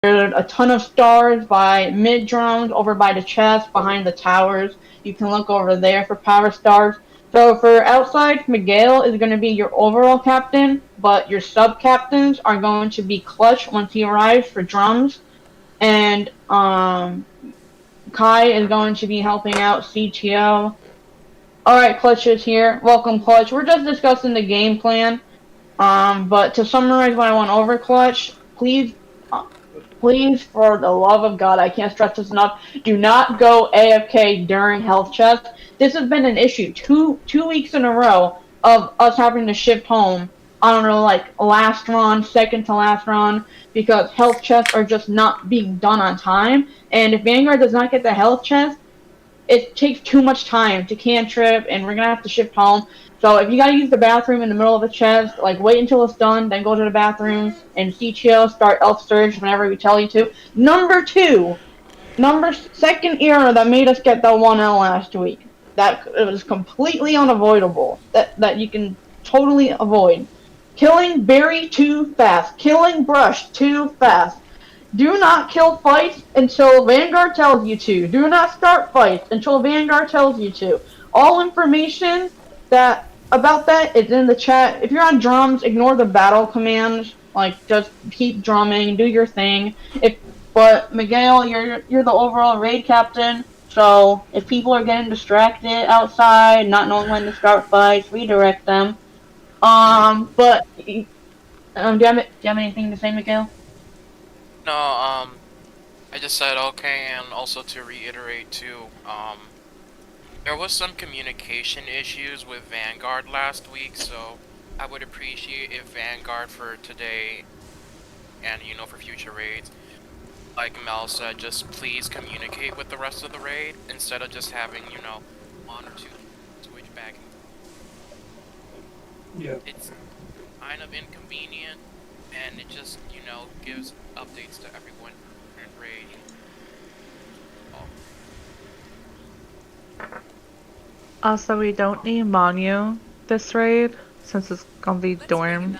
a ton of stars by mid drums over by the chest behind the towers. You can look over there for power stars. So for outside, Miguel is going to be your overall captain, but your sub captains are going to be Clutch once he arrives for drums, and Kai is going to be helping out CTO. Alright, Clutch is here. Welcome, Clutch. We're just discussing the game plan. But to summarize what I went over, Clutch, please, for the love of God, I can't stress this enough, do not go AFK during health chest. This has been an issue two weeks in a row of us having to shift home. I don't know, like last run, second to last run, because health chests are just not being done on time. And if Vanguard does not get the health chest, it takes too much time to cantrip, and we're gonna have to shift home. So if you gotta use the bathroom in the middle of a chest, like wait until it's done, then go to the bathroom and CTO start elf surge whenever we tell you to. Number two, second error that made us get the 1L last week. That it was completely unavoidable. That you can totally avoid. Killing berry too fast. Killing brush too fast. Do not kill fights until Vanguard tells you to. Do not start fights until Vanguard tells you to. All information about that is in the chat. If you're on drums, ignore the battle commands. Like, just keep drumming, do your thing. But Miguel, you're the overall raid captain. So if people are getting distracted outside, not knowing when to start fights, redirect them. But do you have anything to say, Miguel? No, I just said okay, and also to reiterate too, there was some communication issues with Vanguard last week, so I would appreciate if Vanguard for today, and you know, for future raids, like Mel said, just please communicate with the rest of the raid, instead of just having, you know, one or two switch back. Yeah. It's kind of inconvenient, and it just, you know, gives updates to everyone in raid. Also, we don't need Manu this raid, since it's gonna be dorm.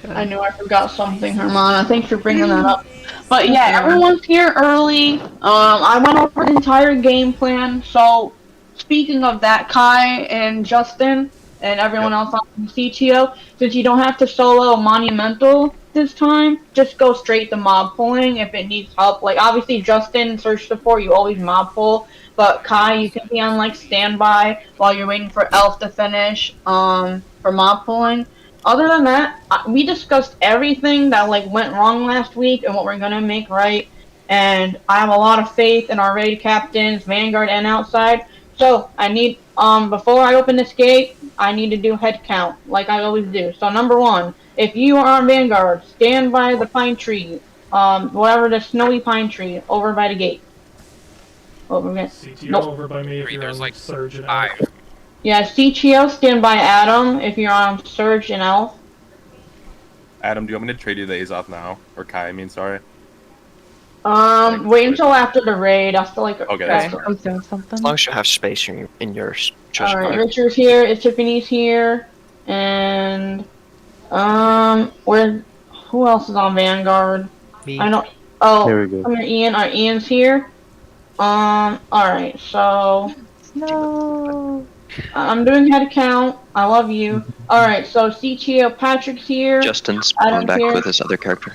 I knew I forgot something, Hermana. Thanks for bringing that up. But yeah, everyone's here early. I went over the entire game plan. So, speaking of that, Kai and Justin and everyone else on CTO, since you don't have to solo Monumental this time, just go straight to mob pulling if it needs help. Like, obviously, Justin, search support, you always mob pull. But Kai, you can be on, like, standby while you're waiting for Elf to finish, for mob pulling. Other than that, we discussed everything that, like, went wrong last week and what we're gonna make right. And I have a lot of faith in our raid captains, Vanguard and outside. So, I need, before I open this gate, I need to do head count, like I always do. So, number one, if you are on Vanguard, stand by the pine tree, whatever the snowy pine tree, over by the gate. CTO over by me if you're on like Surge and Elf. Yeah, CTO, stand by Adam if you're on Surge and Elf. Adam, do you want me to trade you the Azoth now? Or Kai, I mean, sorry. Wait until after the raid. I feel like okay. I'm doing something. As long as you have space in your treasure Alright, card. Richard's here, Tiffany's here, and who else is on Vanguard? Me. I don't. Oh, There we go. come here, Ian. Ian's here. Alright, so No. I'm doing head count. I love you. Alright, so CTO Patrick's here. Justin's Adam's on back here. with his other character.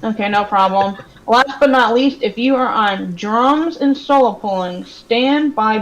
Okay, no problem. Last but not least, if you are on drums and solo pulling, stand by